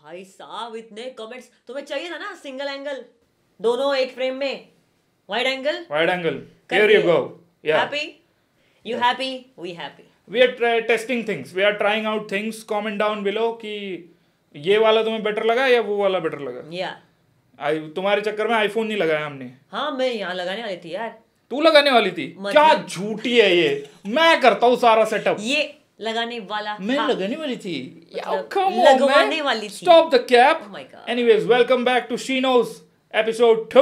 भाई साहब इतने कमेंट्स, तुम्हें चाहिए था ना सिंगल एंगल, दोनों एक फ्रेम में, wide angle, Here you go. Yeah. Happy, you happy, we happy. We are testing things. We are trying out things. Comment down below कि ये वाला तुम्हें बेटर लगा या वो वाला बेटर लगा. या तुम्हारे चक्कर में आईफोन नहीं लगाया हमने. हाँ मैं यहाँ लगाने वाली थी यार. तू लगाने वाली थी? क्या झूठी है ये. मैं करता हूँ सारा सेटअप. ये लगाने वाला मैं लगाने वाली थी. लगवाने वाली थी. Stop the cap. Oh my God. Anyways, welcome back to Shino's episode 2.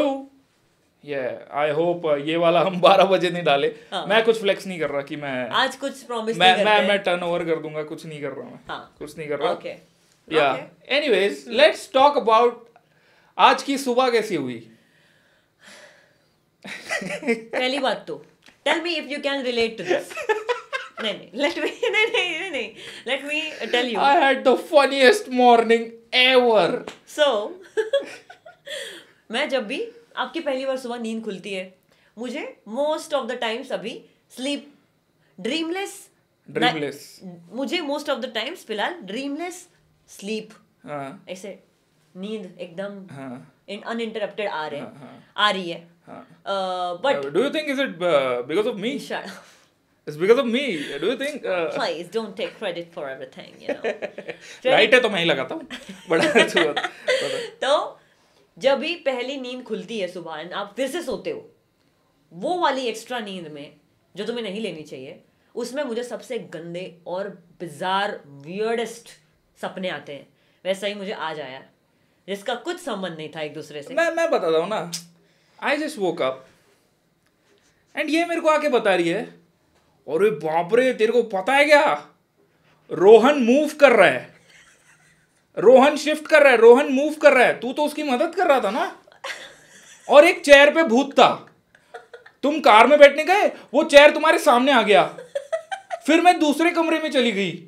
I hope ये वाला हम 12 बजे नहीं डाले. मैं कुछ फ्लेक्स नहीं कर रहा कि मैं आज कुछ प्रॉमिस नहीं करते. मैं टर्नओवर कर दूंगा. कुछ नहीं कर रहा मैं. कुछ नहीं कर रहा. Okay. Yeah. Anyways, let's talk about आज की सुबह कैसी हुई. पहली बात तो tell me if you can relate to this. नहीं let me tell you. I had the funniest morning ever. So मैं जब भी आपकी पहली बार सुबह नींद खुलती है, मुझे मोस्ट ऑफ द टाइम्स अभी स्लीप ड्रीमलेस मुझे मोस्ट ऑफ द टाइम्स फिलहाल ड्रीमलेस स्लीप ऐसे नींद एकदम अनइंटरप्टेड आ रही है. But do you think is it because of me? Shut up. It's because of me. Do you think? Please don't take credit for everything. You know. Right है तो मैं ही लगाता हूँ. बड़ा तो जब भी पहली नींद खुलती है सुबह, आप फिर से सोते हो, वो वाली एक्स्ट्रा नींद में जो तुम्हें नहीं लेनी चाहिए, उसमें मुझे सबसे गंदे और बिजार वियर्डेस्ट सपने आते हैं. वैसा ही मुझे आज आया, जिसका कुछ संबंध नहीं था एक दूसरे से. मैं बताता हूँ ना. I just woke up and ये मेरे को आके बता रही है, अरे बाप रे तेरे को पता है क्या, रोहन मूव कर रहा है, रोहन शिफ्ट कर रहा है, रोहन मूव कर रहा है. तू तो उसकी मदद कर रहा था ना. और एक चेयर पे भूत था. तुम कार में बैठने गए, वो चेयर तुम्हारे सामने आ गया. फिर मैं दूसरे कमरे में चली गई.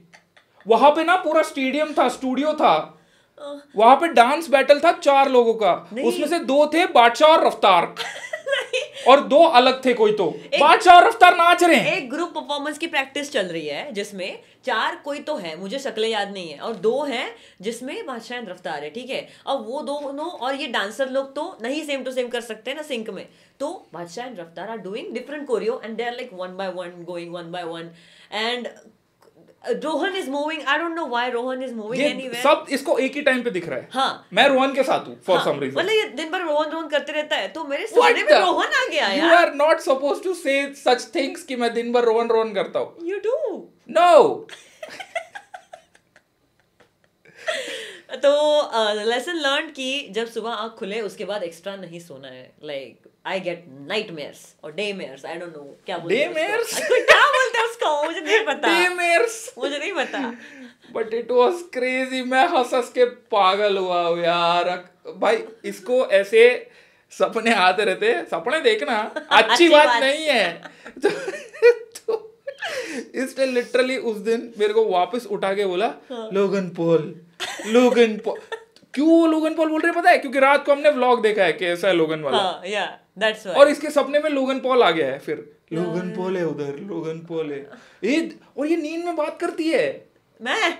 वहां पे ना पूरा स्टूडियो था. वहां पे डांस बैटल था 4 लोगों का. उसमें से 2 थे बादशाह और रफ्तार. और 2 अलग थे कोई. तो बादशाह और रफ्तार नाच रहे हैं. एक ग्रुप परफॉर्मेंस की प्रैक्टिस चल रही है जिसमें 4 कोई तो है, मुझे शक्लें याद नहीं है, और 2 हैं जिसमें बादशाह एंड रफ्तार है. ठीक है. और वो दोनों और ये डांसर लोग तो नहीं सेम टू सेम कर सकते ना सिंक में. तो Badshah and Raftaar are doing different choreo and they are like one by one going one by one and Rohan is moving. I don't know why Rohan is moving anywhere. सब इसको एक ही टाइम पे दिख रहा है. हाँ. मैं रोहन के साथ हूँ फॉर सम रीजन. मतलब ये दिन भर रोहन करते रहता है, तो मेरे सपने में रोहन आ गया यार. You are not supposed to say such things कि मैं दिन भर रोहन करता हूँ. You do. No. तो लेसन लर्न कि जब सुबह आँख खुले उसके बाद एक्स्ट्रा नहीं सोना है. लाइक आई गेट नाइटमेयर्स और डेमेयर्स. आई डोंट नो क्या बोलते हैं क्या बोलते हैं उसको, मुझे नहीं पता. डेमेयर्स मुझे नहीं पता. But it was crazy. मैं हंस के पागल हुआ यार. भाई इसको ऐसे सपने आते रहते. सपने देखना अच्छी बात नहीं है. तो इसने लिटरली उस दिन मेरे को वापस उठा के बोला लोगन पॉल. क्यों लोगन पॉल बोल रहे पता है? क्योंकि रात को हमने व्लॉग देखा है कैसा है लोगन वाला. that's why. और इसके सपने में लोगन पॉल आ गया है. फिर लोगन पॉल है उधर, लोगन पॉल है. और ये नींद में बात करती है.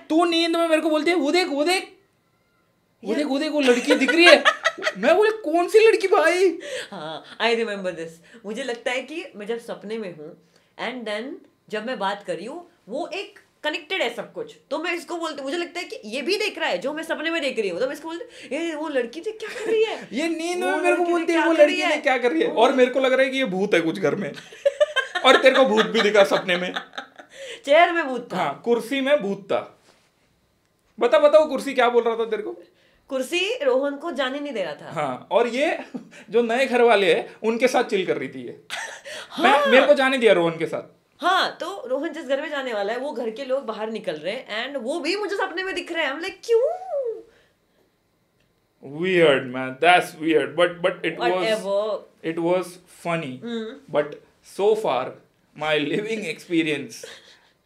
तू नींद में मेरे को बोलती है वो देख वो लड़की दिख रही है. मैं बोले कौन सी लड़की भाई? हाँ, आई रिमेम्बर दिस. मुझे लगता है कि मैं जब सपने में हूँ एंड देन जब मैं बात कर रही हूँ वो एक कनेक्टेड है सब कुछ, तो मैं इसको बोलती, मुझे लगता है कि ये भी देख रहा है जो मैं सपने में देख रही हूँ, तो मैं इसको बोलती ये वो लड़की थी क्या कर रही है. ये नींद में मेरे को बोलती है वो लड़की ने क्या कर रही है. और मेरे को लग रहा है कि ये भूत है कुछ घर में. और तेरे को भूत भी दिखा सपने में. चेयर में भूत था. हाँ, कुर्सी में भूत था. बता वो कुर्सी क्या बोल रहा था तेरे को? कुर्सी रोहन को जाने नहीं दे रहा था. हाँ, और ये जो नए घर वाले हैं उनके साथ चिल कर रही थी ये. मेरे को जाने दिया रोहन के साथ. हाँ, तो रोहन जिस घर में जाने वाला है वो घर के लोग बाहर निकल रहे हैं एंड वो भी मुझे सपने में दिख रहे हैं. I'm like क्यों? Weird man, that's weird. But it was funny. But so far my living experience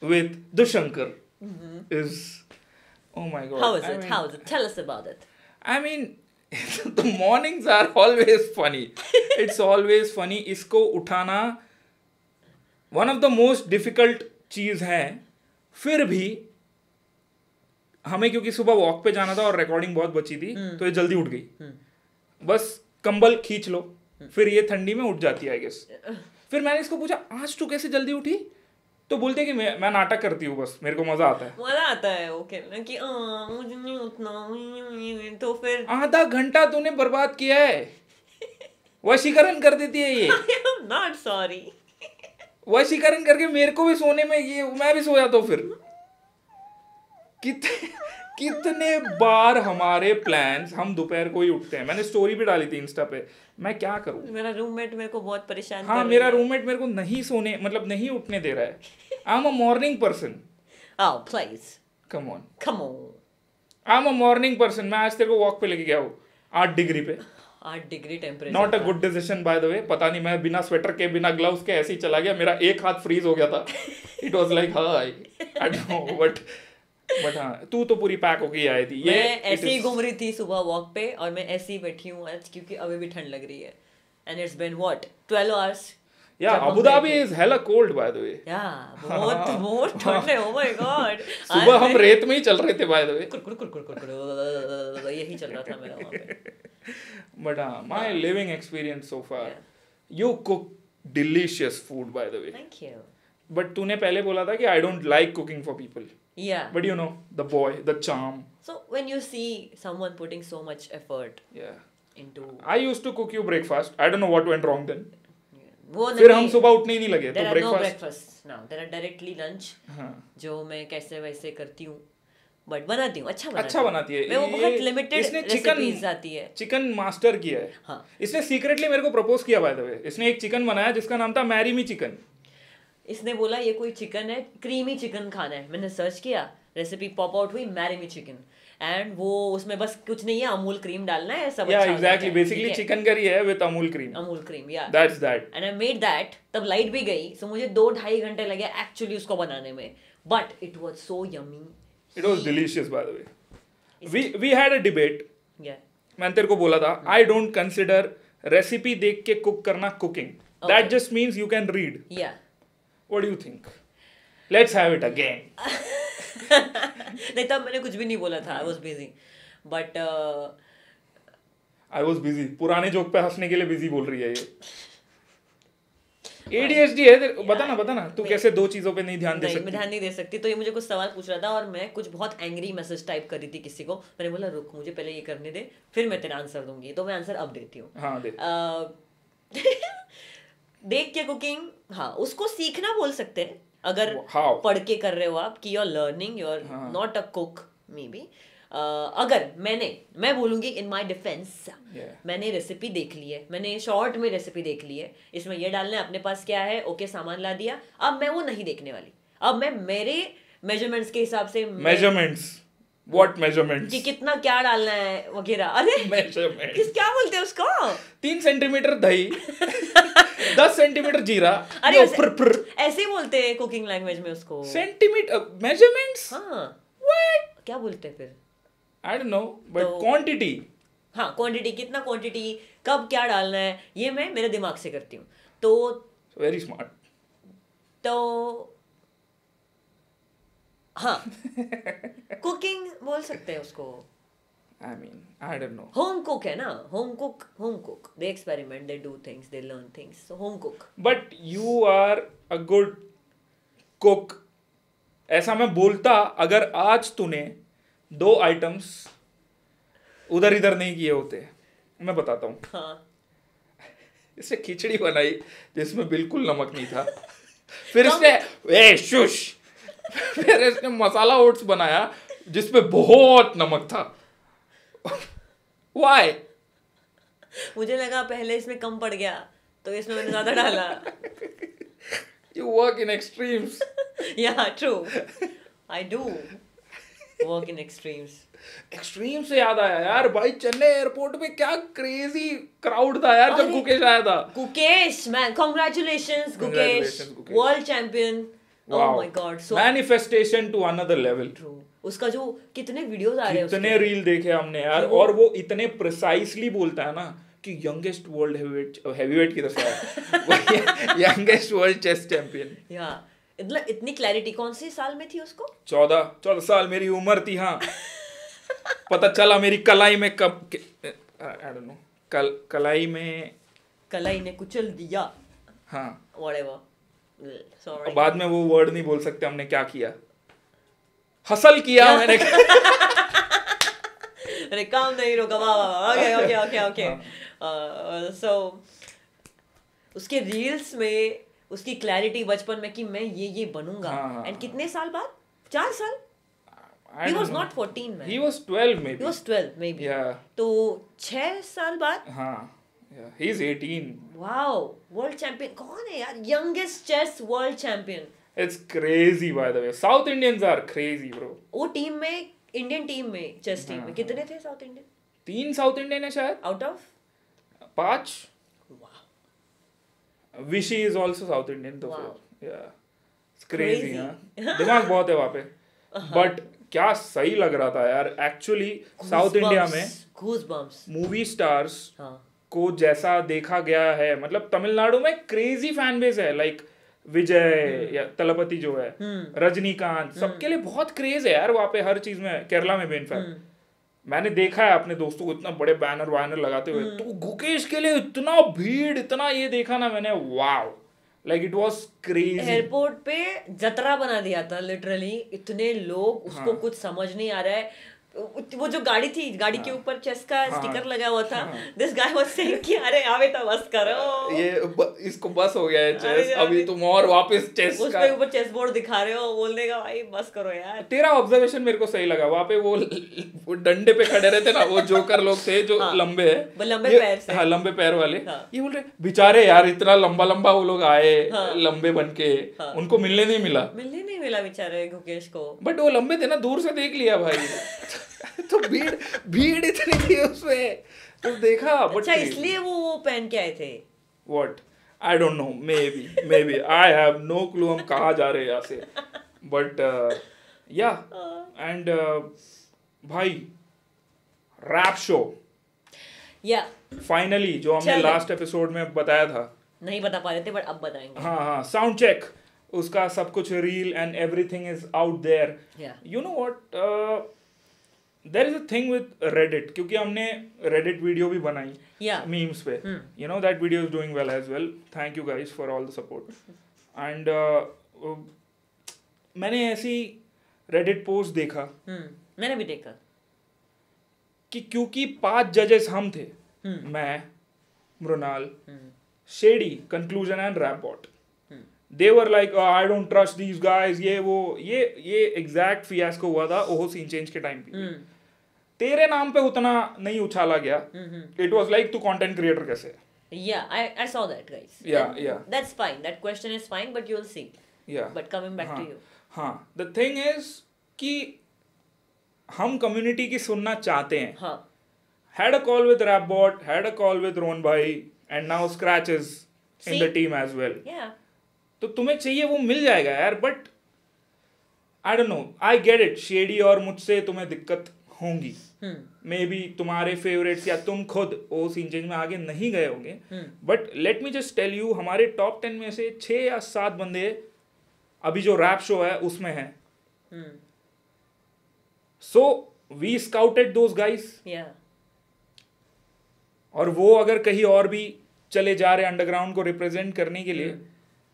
with Dushankar is, oh my god. How is it? Tell us about it. I mean, the mornings are always funny. It's always funny. इसको उठाना one of the most difficult चीज है. फिर भी हमें क्योंकि सुबह walk पे जाना था और रिकॉर्डिंग बहुत बची थी तो ये जल्दी उठ गई। बस कंबल खींच लो, फिर ये ठंडी में उठ जाती है आई गेस। फिर मैंने इसको पूछा आज तू कैसे जल्दी उठी, तो बोलते हैं कि मैं नाटक करती हूँ, बस मेरे को मजा आता है। मजा आता है वो खेलना कि मुझे नहीं उठना, तो फिर आधा घंटा तूने बर्बाद किया है, वशीकरण कर देती है ये। नॉट सॉरी, वशीकरण करके मेरे को भी सोने में, ये मैं भी सो जाता हूँ। फिर कितने बार हमारे प्लान्स हम दोपहर को ही उठते हैं। मैंने स्टोरी भी डाली थी इंस्टा पे, मैं क्या करूं। मेरा रूममेट मेरे को बहुत परेशान हाँ, मेरा रूममेट मेरे को नहीं सोने, मतलब नहीं उठने दे रहा है। I am a morning person. Oh please come on, come on, I am a morning person. मैं आज तेरे को वॉक पे लेके गया हूँ 8 डिग्री पे। 8 degree temperature, not a good decision by the वे। पता नहीं, मैं बिना स्वेटर के बिना ग्लव्स के ऐसे ही चला गया, मेरा एक हाथ फ्रीज हो गया था। It was like I don't no, but हाँ, तू तो पूरी पैक होके आई थी। मैं ऐसे ही घूम रही थी सुबह वॉक पे, और मैं ऐसे ही बैठी हूँ आज क्योंकि अभी भी ठंड लग रही है। And it's been what 12 hours। Yeah Abu Dhabi is hella cold by the way. Yeah बहुत ठंड है, ओह माय गॉड। सुबह हम रेत में ही चल रहे थे बाय द वे, कुर यही चल रहा था मेरा वहाँ पे। बट हाँ, my living experience so far, you cook delicious food by the way. Thank you. But तूने पहले बोला था कि I don't like cooking for people. Yeah. But you know, the boy, the charm. So when you see someone putting so much effort Yeah. into, I used to cook you breakfast. I don't know what went wrong then. वो फिर हम सुबह उठने ही नहीं लगे, there तो are no breakfast. breakfast now, there are directly lunch, हाँ, जो मैं कैसे वैसे करती हूँ, बट बनाती हूँ, अच्छा बनाती है। मैं वो बहुत लिमिटेड इसने रेसिपीज आती है। चिकन मास्टर किया है। हाँ। इसने सीक्रेटली मेरे को प्रपोज किया बाय द वे। इसने एक चिकन बनाया जिसका नाम था मैरी मी चिकन। इसने बोला ये कोई चिकन है, क्रीमी चिकन खाना है। मैंने सर्च किया, रेसिपी पॉप आउट हुई मैरी मी चिकन, एंड वो उसमें बस कुछ नहीं है, अमूल क्रीम डालना है, सब अच्छा एग्जैक्टली, बेसिकली चिकन करी है with Amul cream. Amul cream, yeah that's that. And I made that. तब लाइट भी गई, सो मुझे 2-2.5 घंटे लगे एक्चुअली उसको बनाने में, but it was so yummy. It was delicious by the way. We had a debate. Yeah मैंने तेरे को बोला था, आई डोंट कंसिडर रेसिपी देख के कुक करना cooking. That just means you can read. Yeah what do you think? Let's have it again. नहीं, तब मैंने कुछ भी नहीं बोला था, I was busy, but I was busy. पुराने जोक पे हंसने के लिए बिजी बोल रही है ये। ADHD है तेरे, बता ना तू कैसे 2 चीजों पे नहीं ध्यान दे नहीं, सकती? मैं ध्यान नहीं दे सकती। तो ये मुझे कुछ सवाल पूछ रहा था और मैं कुछ बहुत एंग्री मैसेज टाइप कर रही थी किसी को। मैंने बोला रुक, मुझे पहले ये करने दे, फिर मैं तेरा आंसर दूंगी। तो मैं आंसर अब देती हूँ। हाँ दे। देख के कुकिंग, हाँ, उसको सीखना बोल सकते हैं अगर How? पढ़ के कर रहे हो आप, कि you are learning, you are not a cook maybe. अगर मैं बोलूंगी इन माई डिफेंस, मैंने रेसिपी देख ली है, मैंने शॉर्ट में रेसिपी देख ली है, इसमें ये डालना है, अपने पास क्या है, ओके सामान ला दिया। अब मैं वो नहीं देखने वाली, अब मैं मेरे मेजरमेंट्स के हिसाब से, मेजरमेंट्स, व्हाट मेजरमेंट्स? कि कितना क्या डालना है वगैरह। अरे मेजरमेंट्स क्या बोलते हैं उसको? 3 सेंटीमीटर दही, 10 सेंटीमीटर जीरा। अरे ऐसे ही बोलते हैं कुकिंग लैंग्वेज में उसको, सेंटीमीटर मेजरमेंट्स। हाँ, व्हाट? क्या बोलते हैं फिर? आई डोंट नो, बट क्वांटिटी। हाँ, क्वांटिटी, कितना क्वांटिटी, कब क्या डालना है, ये मैं मेरे दिमाग से करती हूँ। तो वेरी स्मार्ट। तो हाँ, कुकिंग बोल सकते हैं उसको। I mean, I don't know. Home cook है ना, home cook, they experiment, they do things, they learn things, so home cook. But you are a good cook. ऐसा मैं बोलता अगर आज तूने 2 आइटम्स उधर इधर नहीं किए होते। मैं बताता हूँ। हाँ, इससे खिचड़ी बनाई जिसमें बिल्कुल नमक नहीं था। फिर इसने शुश, फिर इसने मसाला ओट्स बनाया जिसमें बहुत नमक था। Why? मुझे लगा पहले इसमें कम पड़ गया तो इसमें मैंने ज्यादा डाला। You work in extremes. Yeah, true. I do work in extremes. Extreme से याद आया यार, भाई चेन्नई एयरपोर्ट पे क्या क्रेजी क्राउड था यार जब गुकेश आया था। Gukesh man, congratulations Gukesh, world champion. Oh my god, so manifestation to another level. True. उसका जो कितने वीडियोस आ रहे हैं, कितने रील देखे हमने यार, और वो इतने प्रिसाइसली बोलता है ना कि यंगेस्ट वर्ल्ड हेवीवेट की तरफ से यंगेस्ट वर्ल्ड चेस चैंपियन। या मतलब इतनी क्लैरिटी कौन सी साल में थी उसको? 14 साल मेरी उम्र थी, हाँ। पता चला मेरी कलाई में कब, आई डोंट नो, कलाई में कलाई ने कुचल दिया, हाँ व्हाटएवर, सॉरी। बाद में वो वर्ड नहीं बोल सकते हमने क्या किया, हसल किया मैंने। अरे काम नहीं रोका, वाह वाह, ओके ओके ओके ओके। सो उसके रील्स में उसकी क्लैरिटी बचपन में कि मैं ये बनूंगा, एंड कितने साल बाद? 4 साल? He was not 14 man. He was 12 maybe. He was 12 maybe. Yeah. तो 6 साल बाद? हाँ, yeah. He's 18. Wow, world champion कौन है यार? Youngest chess world champion. It's crazy by the way. South Indians are crazy bro. वो टीम में, Indian team में, चेस टीम में कितने थे साउथ इंडियन? 3 साउथ इंडियन है शायद. Out of 5. Wow. Vishy is also South Indian तो Wow. फिर, yeah. It's crazy हाँ. दिमाग बहुत है वहाँ पे. But क्या सही लग रहा था यार एक्चुअली साउथ इंडिया में. Goosebumps. मूवी स्टार्स हाँ. को जैसा देखा गया है, मतलब तमिलनाडु में क्रेजी फैन बेस है, लाइक विजय या तलपति जो है, रजनीकांत, सबके लिए बहुत क्रेज है यार वहाँ पे हर चीज में. केरला में भी इनफैक्ट मैंने देखा है अपने दोस्तों को इतना बड़े बैनर वानर लगाते हुए. तो गुकेश के लिए इतना भीड़, इतना ये देखा ना मैंने, wow, like it was crazy. Airport पे जतरा बना दिया था लिटरली, इतने लोग, उसको कुछ समझ नहीं आ रहा है. वो जो गाड़ी थी, गाड़ी के ऊपर चेस का स्टिकर लगा हुआ था. दिस गाय वाज सेइंग कि अरे आवे तो बस करो, ये इसको बस हो गया है चेस, अभी तुम और वापस चेस उस पे ऊपर चेस बोर्ड दिखा रहे हो, बोलने का भाई बस करो यार. तेरा ऑब्जर्वेशन मेरे को सही लगा. वहाँ पे वो डंडे पे खड़े रहते ना, वो जोकर लोग थे जो लंबे है, लंबे पैर से, हाँ लंबे पैर वाले. ये बोल रहे बेचारे यार, इतना लंबा लंबा वो लोग आए लंबे बन के, उनको मिलने नहीं मिला बेचारे गुकेश को. बट वो लंबे थे ना, दूर से देख लिया भाई. तो भीड़ इतनी थी उसमें, तो देखा. अच्छा इसलिए वो पहन के आए थे. What, I don't know, maybe I have no clue हम कहाँ जा रहे हैं यहाँ से. बट या एंड भाई रैप शो या फाइनली जो हमने लास्ट एपिसोड में बताया था, नहीं बता पा रहे थे बट अब बताएंगे. हाँ, साउंड चेक, उसका सब कुछ reel and everything is out there. You know what, there is a thing with Reddit, क्योंकि हमने Reddit वीडियो भी बनाई memes पे. You know that video is doing well as well. Thank you guys for all the support. And मैंने ऐसी Reddit post देखा, मैंने भी देखा, कि क्योंकि 5 जजेस हम थे, मैं, Mrinal, Shady, Conclusion and Rapbot. They were like, I don't trust these guys. ये एग्जैक्ट फियास्को हुआ था ओहो सीन चेंज के टाइम पे. तेरे नाम पे उतना नहीं उछाला गया. It was like तू कंटेंट क्रिएटर कैसे. Yeah, I saw that guys. Yeah. That's fine. That question is fine, but you'll see. Yeah. But coming back to you. हाँ, the thing is कि हम कम्युनिटी की सुनना चाहते हैं. हाँ. Had a call with Rapbot, had a call with Ron Bhai, and now Scratch is in the team as well. Yeah. तो तुम्हें चाहिए वो मिल जाएगा यार. But I don't no, I get it, shady और मुझसे तुम्हें दिक्कत होंगी. मे बी तुम्हारे फेवरेट्स या तुम खुद वो सीन चेंज में आगे नहीं गए होंगे. But let me just tell you, हमारे टॉप 10 में से 6 या 7 बंदे अभी जो रैप शो है उसमें हैं. So we scouted those guys. और वो अगर कहीं और भी चले जा रहे अंडरग्राउंड को रिप्रेजेंट करने के लिए,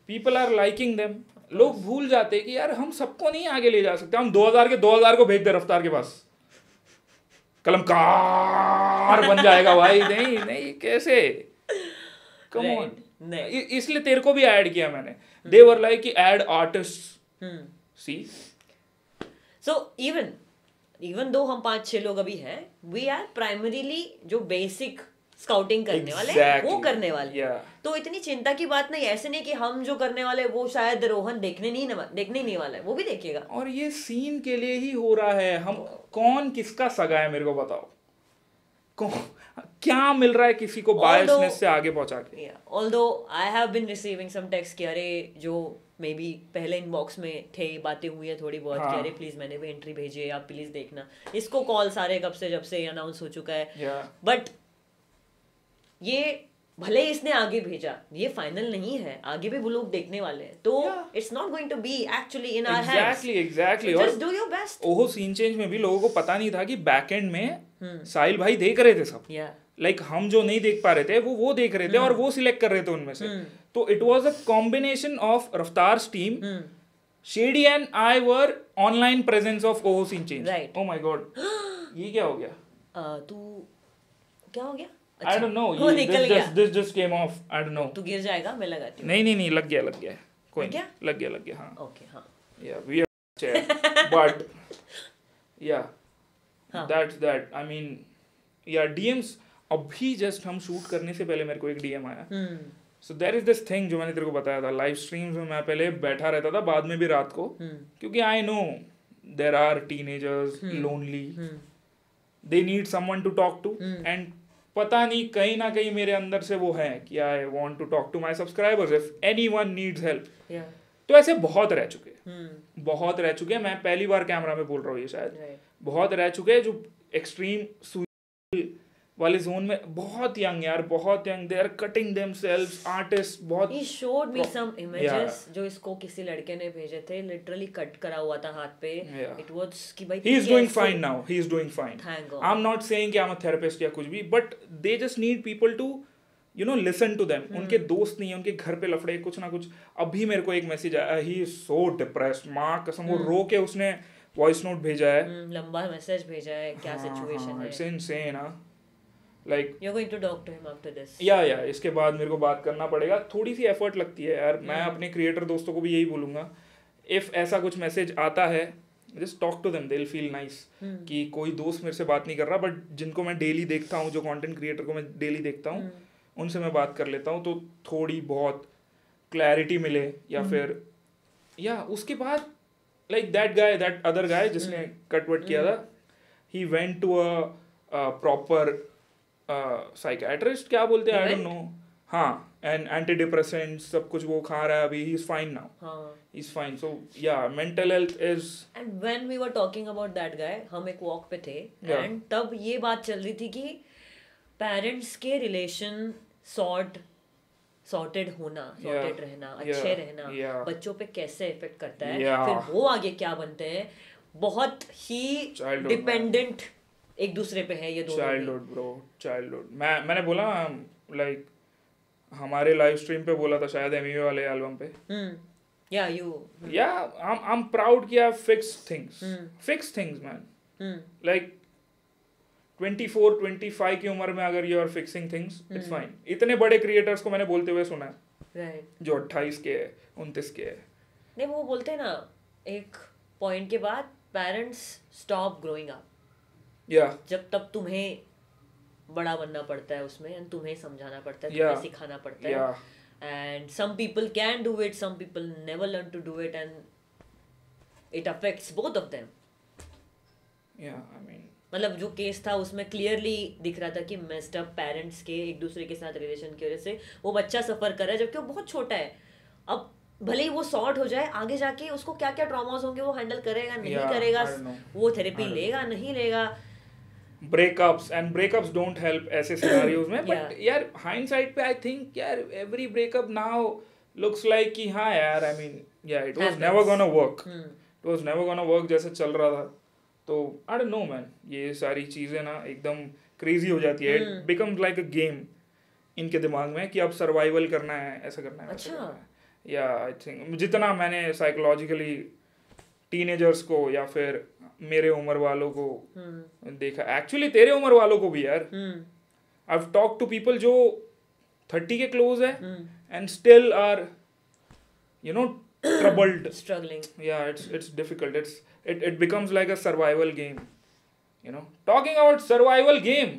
पीपल आर लाइकिंग देम. लोग भूल जाते हैं कि यार हम सबको नहीं आगे ले जा सकते. हम 2000 को भेज दे रफ्तार के पास, कलमकार बन जाएगा भाई. नहीं कैसे, कम ऑन. इसलिए तेरे को भी ऐड किया मैंने. दे वर लाइक कि ऐड आर्टिस्ट. सी सो इवन दो हम 5-6 लोग अभी हैं, वी आर प्राइमरीली जो बेसिक स्काउटिंग करने वाले वो करने वाले. तो इतनी चिंता की बात नहीं. ऐसे नहीं कि हम जो करने वाले वो शायद रोहन देखने नहीं वाला है, वो भी देखेगा. और ये सीन के लिए ही हो रहा है. हम कौन किसका सगा है मेरे को बताओ. क्या मिल रहा है किसी को बायसनेस से आगे पहुंचा के. Although I have been receiving some text कि अरे जो मे बी पहले इनबॉक्स में थे, बातें हुई है थोड़ी बहुत कि अरे प्लीज मैंने भी एंट्री भेजी है, आप प्लीज देखना. इसको कॉल सारे कब से जब से अनाउंस हो चुका है. बट ये भले ही इसने आगे भेजा, ये फाइनल नहीं है, आगे भी वो लोग देखने वाले हैं, तो it's not going to be actually in our hands. Exactly just do your best. ओहो सीन चेंज में भी लोगों को पता नहीं था कि बैक एंड में साहिल भाई देख रहे थे सब, लाइक हम जो नहीं देख पा रहे थे वो देख रहे थे और वो सिलेक्ट कर रहे थे उनमें से। तो it was a combination of Raftaar's team, Shady and I were online presence of ओहो scene change. Oh my god, ये क्या हो गया? तू क्या हो गया? I don't know. वो निकल गया। This just came off. I don't know. तू गिर जाएगा, मैं लगाती हूँ। नहीं लग गया कोई लग गया? लग गया हाँ। Okay हाँ। Yeah, we are chair, but yeah, हाँ। that's that. I mean, yeah, DMs अभी जस्ट हम शूट करने से पहले मेरे को एक DM आया। So there is this thing जो मैंने तेरे को बताया था, लाइव स्ट्रीम्स में मैं पहले बैठा रहता था, बाद में भी रात को, क्योंकि I know there are teenagers lonely, they need someone to talk to, and पता नहीं कहीं ना कहीं मेरे अंदर से वो है कि I want to talk to my subscribers if anyone needs help. तो ऐसे बहुत रह चुके हैं। मैं पहली बार कैमरा में बोल रहा हूँ ये शायद, बहुत रह चुके हैं जो एक्सट्रीम वाले जोन में, बहुत यंग यार, बहुत young, they are cutting themselves, artist बहुत। He showed me some images जो इसको किसी लड़के ने भेजे थे, लिटरली कट करा हुआ था हाथ पे। It was कि भाई he is doing fine now, he is doing fine. Thank God. I'm not saying कि I'm a therapist या कुछ भी, but they just need people to listen to them. उनके दोस्त नहीं है, उनके घर पे लफड़े कुछ ना कुछ। अभी मेरे को एक मैसेज आया, he is so depressed, माँ कसम, वो रो के उसने वॉइस नोट भेजा है, लंबा मैसेज भेजा है, क्या सिचुएशन है। It's insane हाँ। Like you're going to talk to him after this? या इसके बाद मेरे को बात करना पड़ेगा, थोड़ी सी एफर्ट लगती है यार। मैं अपने क्रिएटर दोस्तों को भी यही बोलूंगा, इफ ऐसा कुछ मैसेज आता है, just talk to them, they will feel nice कि कोई दोस्त मेरे से बात नहीं कर रहा, बट जिनको मैं डेली देखता हूँ, जो कंटेंट क्रिएटर को मैं डेली देखता हूँ, उनसे मैं बात कर लेता हूँ, तो थोड़ी बहुत क्लैरिटी मिले। या फिर या उसके बाद लाइक दैट अदर गाय जिसने कटवट किया था, he went to a proper psychiatrist, क्या बोलते हैं, आई डोंट नो, हाँ, एंड एंटी डिप्रेसेंट सब कुछ वो खा रहा है अभी, he is fine now, he is fine. So yeah mental health is. And when we were talking about that guy, हम एक वॉक पे थे एंड तब ये बात चल रही थी कि पेरेंट्स के रिलेशन सॉर्टेड रहना, अच्छे रहना बच्चों पे कैसे इफेक्ट करता है, फिर वो आगे क्या बनते हैं, बहुत ही डिपेंडेंट एक दूसरे पे है ये दोनों। चाइल्डहुड मैंने बोला लाइक हमारे लाइव स्ट्रीम पे बोला था शायद एमईओ वाले एल्बम पे। आई एम प्राउड कि I fix things man. Like 24-25 की उम्र में अगर you are fixing things, it's fine. इतने बड़े क्रिएटर्स को मैंने बोलते हुए सुना है जो 28 के है, 29 के है। नहीं, वो बोलते हैं ना, एक पॉइंट के बाद पेरेंट्स स्टॉप ग्रोइंग अप, जब तब तुम्हें बड़ा बनना पड़ता है उसमें, एंड तुम्हें समझाना पड़ता है, तुम्हें सिखाना पड़ता है, and some people can do it, some people never learn to do it, and it affects both of them. I mean मतलब जो केस था उसमें क्लियरली दिख रहा था कि मेस्ड अप पेरेंट्स के एक दूसरे के साथ रिलेशन की वजह से वो बच्चा सफर कर रहा है, जबकि वो बहुत छोटा है। अब भले ही वो सॉर्ट हो जाए, आगे जाके उसको क्या क्या ट्रॉमास होंगे वो हैंडल करेगा नहीं करेगा, वो थेरेपी लेगा नहीं लेगा। breakups don't help ऐसे सिनेरियोज में, बट यार हाइंडसाइट पे आई थिंक यार every breakup now looks like कि हाँ यार, I mean it was never gonna work, जैसे चल रहा था। तो आई डोंट नो मैन, ये सारी चीजें ना एकदम क्रेजी हो जाती है। It becomes like a game इनके दिमाग में कि अब सर्वाइवल करना है, ऐसा करना है, अच्छा। करना है। या आई थिंक जितना मैंने साइकोलॉजिकली टीनेजर्स को या फिर मेरे उम्र वालों को देखा, एक्चुअली तेरे उम्र वालों को भी यार, I have talk to people जो 30 के क्लोज है and still are troubled, struggling. It's difficult. It becomes like a survival game, talking about survival game,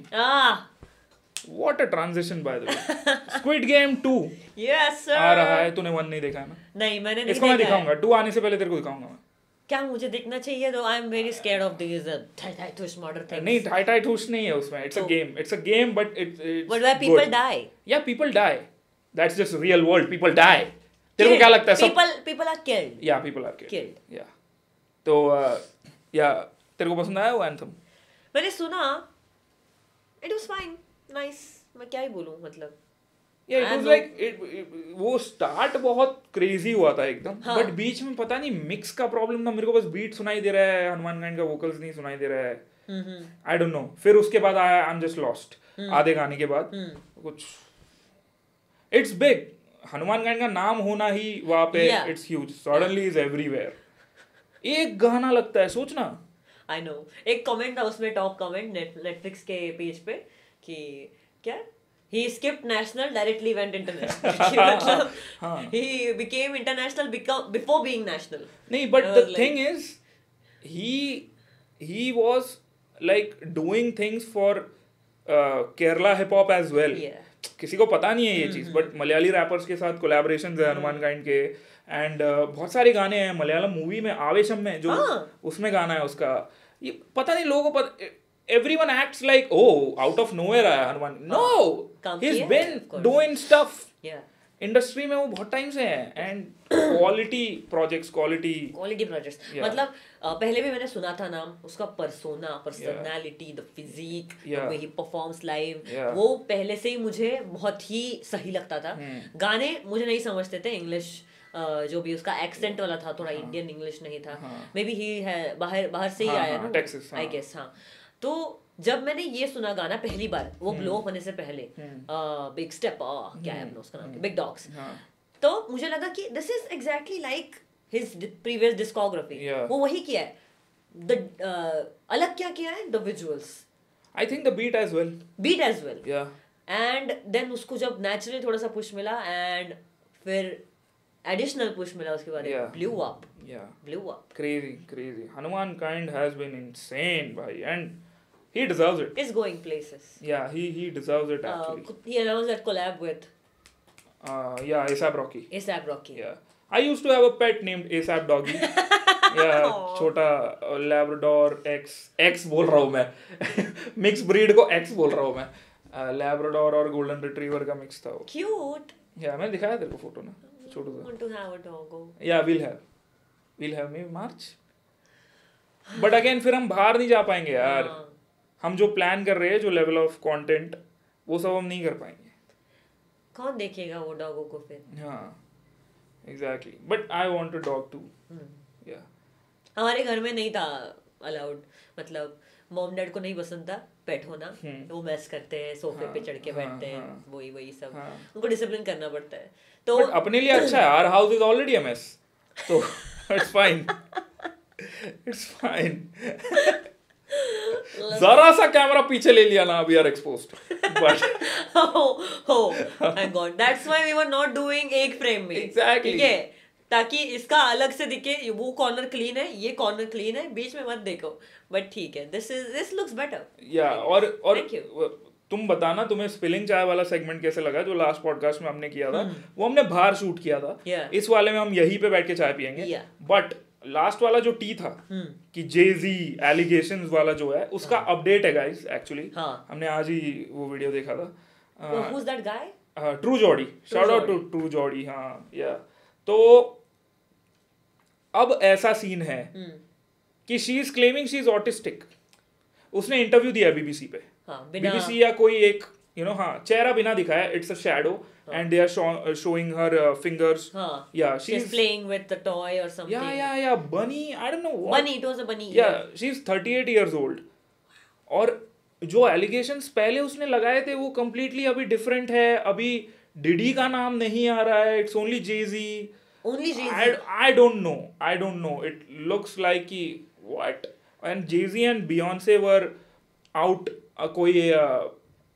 what a transition by the way. Squid Game 2 yes sir आ रहा है, तूने 1 नहीं देखा है ना? नहीं, मैंने नहीं इसको मैं दिखाऊंगा, 2 आने से पहले तेरे को दिखाऊंगा मैं। क्या मुझे देखना चाहिए? तो I am very scared of this थाई थुश मर्डर थिंग्स। नहीं, थाई थुश नहीं है उसमें, it's a game but it's but where people die. Yeah, people die, that's just real world, people die. तेरे को क्या लगता है सब people are killed? Yeah, people are killed. Yeah. तो तेरे को पसंद आया वो एंथम? मैंने सुना, it was fine, nice, मैं क्या ही बोलूं, मतलब Yeah, it was like वो स्टार्ट बहुत क्रेजी हुआ था एकदम, बट बीच में पता नहीं मिक्स का प्रॉब्लम था, मेरे को बस बीट सुनाई दे रहा है, हनुमान काइंड का वोकल्स नहीं सुनाई दे रहा है, आई डोंट नो. फिर उसके बाद आया आई एम जस्ट लॉस्ट, आधे गाने के बाद कुछ. इट्स बिग, हनुमान काइंड का नाम होना ही वहाँ पे it's huge, suddenly is everywhere. एक गाना लगता है, सोचना. आई नो, एक कमेंट था उसमें, टॉप कमेंट नेटफ्लिक्स के पेज पे कि क्या, he skipped national, directly went international. मतलब he became international before being national. नहीं, but the thing is he was like doing things for Kerala hip hop as well. किसी को पता नहीं है ये चीज, बट मलयाली रैपर्स के साथ कोलैबोरेशंस है हनुमान काइंड के, एंड बहुत सारे गाने हैं मलयालम मूवी में, आवेशम में जो उसमें गाना है उसका, ये पता नहीं लोगों को पता. Everyone acts like, oh, out of nowhere आया Hanuman. No, he's been doing stuff. Yeah. Industry में वो बहुत टाइम से है, एंड क्वालिटी प्रोजेक्ट्स. मतलब पहले भी मैंने सुना था नाम उसका, persona, personality, the physique, the way he performs live, वो पहले से ही मुझे बहुत ही सही लगता था. गाने मुझे नहीं समझते थे, इंग्लिश जो भी उसका एक्सेंट वाला था, थोड़ा इंडियन इंग्लिश नहीं था. मे बी ही है बाहर से ही आया ना, टेक्सास, आई गेस. हाँ, तो जब मैंने ये सुना गाना पहली बार, वो ब्लो अप होने से पहले, बिग स्टेप, क्या है अपना उसका नाम, बिग डॉग्स, तो मुझे लगा कि this is exactly like his previous discography. वो वही किया है. अलग क्या किया है, the visuals, I think the beat as well, and then उसको जब नेचुरली थोड़ा सा पुश मिला, एंड फिर एडिशनल पुश मिला उसके बाद, blew up. Crazy. Hanuman kind has been insane, bhai, and he deserves it. He's going places. Yeah, he deserves it actually. He announced that collab with A$AP Rocky. Yeah. I used to have a pet named A$AP Doggy. Yeah, छोटा Labrador X बोल रहा हूँ मैं. Mixed breed को X बोल रहा हूँ मैं. Labrador और Golden Retriever का mix था वो. Cute. Yeah, मैंने दिखाया तेरे को फोटो ना, छोटू सा. Want to have a doggo. Yeah, we'll have maybe March. But again फिर हम बाहर नहीं जा पाएंगे यार. हम जो प्लान कर रहे हैं, जो लेवल ऑफ कंटेंट, वो सब हम नहीं कर पाएंगे. कौन देखेगा वो डॉगो को फिर? हाँ, exactly. But I want a dog too. Yeah, हमारे घर में नहीं था अलाउड, मतलब मॉम डैड को नहीं पसंद था पेट होना. वो मैस करते हैं, सोफे पे चढ़ के बैठते हैं, वही सब. उनको डिसिप्लिन करना पड़ता है. तो अपने लिए अच्छा है, our house is already a mess, तो इट्स फाइन. जरा सा कैमरा पीछे ले लिया ना, we are exposed. But thank god, that's why we were not doing एक फ्रेम में. एग्जैक्टली. ठीक है, ताकि इसका अलग से दिखे, वो कॉर्नर क्लीन है, ये कॉर्नर क्लीन है, बीच में मत देखो. बट ठीक है, दिस लुक्स बेटर. या, और तुम बताना तुम्हें स्पिलिंग चाय वाला सेगमेंट कैसे लगा, जो लास्ट पॉडकास्ट में हमने किया था. वो हमने बाहर शूट किया था. इस वाले में हम यहीं पे बैठ के चाय पियेंगे. बट लास्ट वाला जो टी था, कि Jay-Z एलिगेशंस वाला जो है, उसका अपडेट है गाइस. एक्चुअली हमने आज ही वो वीडियो देखा था. Who's that guy? True Jody. Shout out to True Jody. हाँ, या. तो अब ऐसा सीन है कि she is claiming she is autistic. उसने इंटरव्यू दिया बीबीसी पे. बीबीसी या कोई एक, चेहरा बिना दिखाया, it's a shadow, and they are showing her fingers. Yeah, she's playing with the toy or something. Yeah, bunny, I don't know what. Bunny, it was a bunny. Yeah, she's 38 years old. और जो allegations पहले उसने लगाए थे, वो completely अभी different है. अभी डिडी का नाम नहीं आ रहा है, it's only Jay-Z. I don't know. It looks like कि what? And Jay-Z and Beyonce were out. कोई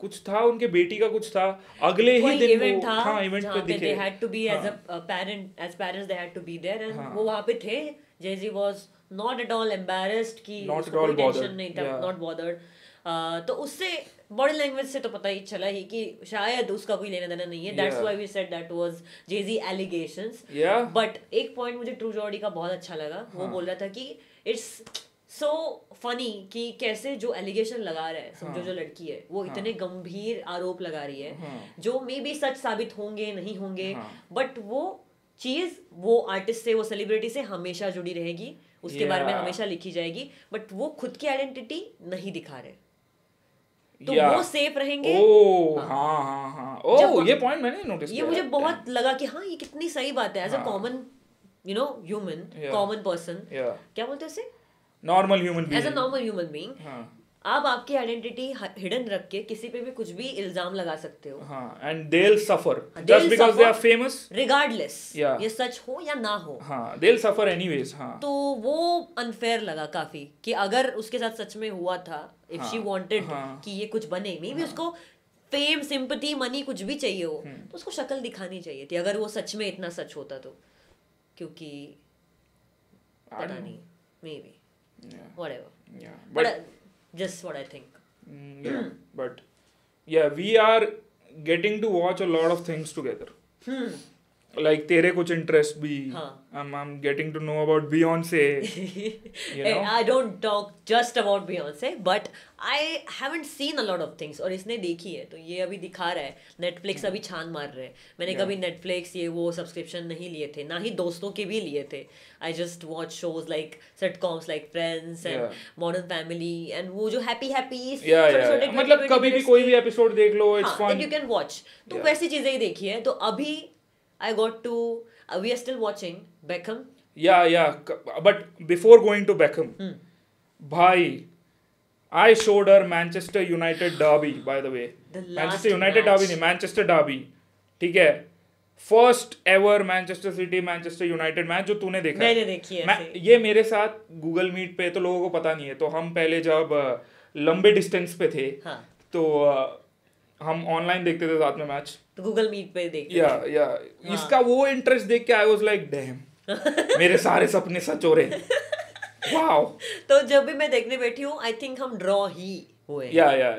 कुछ था, उनके बेटी का कुछ था, अगले ही दिन इवेंट था. हाँ, इवेंट पे दिखे. They had to be as parents they had to be there, and वो वहाँ पे थे. Jay-Z was not at all embarrassed, कि कोई टेंशन नहीं था, not bothered. तो उससे बॉडी लैंग्वेज से तो पता ही चला ही कि शायद उसका कोई लेना देना नहीं है. That's why we said that was Jay-Z allegations. But एक पॉइंट मुझे ट्रू जॉडी का बहुत अच्छा लगा. वो बोल रहा था कि it's so funny कि कैसे जो एलिगेशन लगा रहा है, समझो जो लड़की है, वो इतने गंभीर आरोप लगा रही है, जो मे बी सच साबित होंगे नहीं होंगे, बट वो चीज वो आर्टिस्ट से, वो सेलिब्रिटी से हमेशा जुड़ी रहेगी, उसके बारे में हमेशा लिखी जाएगी, बट वो खुद की आइडेंटिटी नहीं दिखा रहे. तो Yeah. वो सेफ रहेंगे। ओह हाँ हाँ हाँ, ओह ये पॉइंट मैंने नोटिस ये किया। मुझे बहुत लगा कि हाँ ये कितनी सही बात है एज अ हाँ। Common human, Yeah. Common person, Yeah. क्या बोलते हैं उसे, normal human as a being. Normal human being हाँ आप आपकी आइडेंटिटी हिडन रख के किसी पे भी कुछ भी इल्जाम लगा सकते हो, हाँ, and they will suffer They'll just because they are suffer. Famous. Regardless Yeah. ये सच हो या ना हो। हाँ, दे विल सफर एनीवेज। हाँ तो वो अनफेयर लगा काफी कि अगर उसके साथ सच में हुआ था, इफ शी वांटेड हाँ। कि ये कुछ बने, मे बी उसको फेम, सिंपैथी, मनी कुछ भी चाहिए हो, तो उसको शक्ल दिखानी चाहिए थी अगर वो सच में इतना सच होता तो, क्योंकि पता नहीं, may be Yeah. Whatever, Yeah, but just what I think. yeah, but yeah, we are getting to watch a lot of things together. Like तेरे कुछ interest भी, हाँ। I'm getting to know about Beyonce. You know? I don't talk just about Beyonce, but I haven't seen a lot of things. और इसने देखी है तो ये अभी दिखा रहा है। Netflix अभी छान मार रहे हैं। मैंने कभी Netflix ये वो सब्सक्रिप्शन नहीं लिए थे, ना ही दोस्तों के भी लिए थे। I just watch shows like sitcoms like Friends and Yeah. Modern Family and वो जो happy Yeah. मतलब कभी भी कोई भी एपिसोड देख लो, it's हाँ, fun. that you can watch. तो Yeah. वैसी चीजें ही देखी है। तो अभी I got to we are still watching Beckham. Yeah. But before going to Beckham, भाई, I showed her Manchester United derby, by the way. The Manchester last United match. derby नहीं, Manchester derby. ठीक है, first ever Manchester city Manchester United match जो तूने देखा मैंने देखी है ऐसे। ये मेरे साथ गूगल मीट पे, तो लोगों को पता नहीं है, तो हम पहले जब लंबे डिस्टेंस पे थे, हाँ। तो हम ऑनलाइन देखते थे साथ में मैच, तो गूगल मीट पे देखते या इसका वो इंटरेस्ट देख के आई वाज लाइक डैम, मेरे सारे सपने सच हो रहे हैं। वाओ। तो जब भी मैं देखने बैठी हूँ आई थिंक हम ड्रॉ ही हुए, या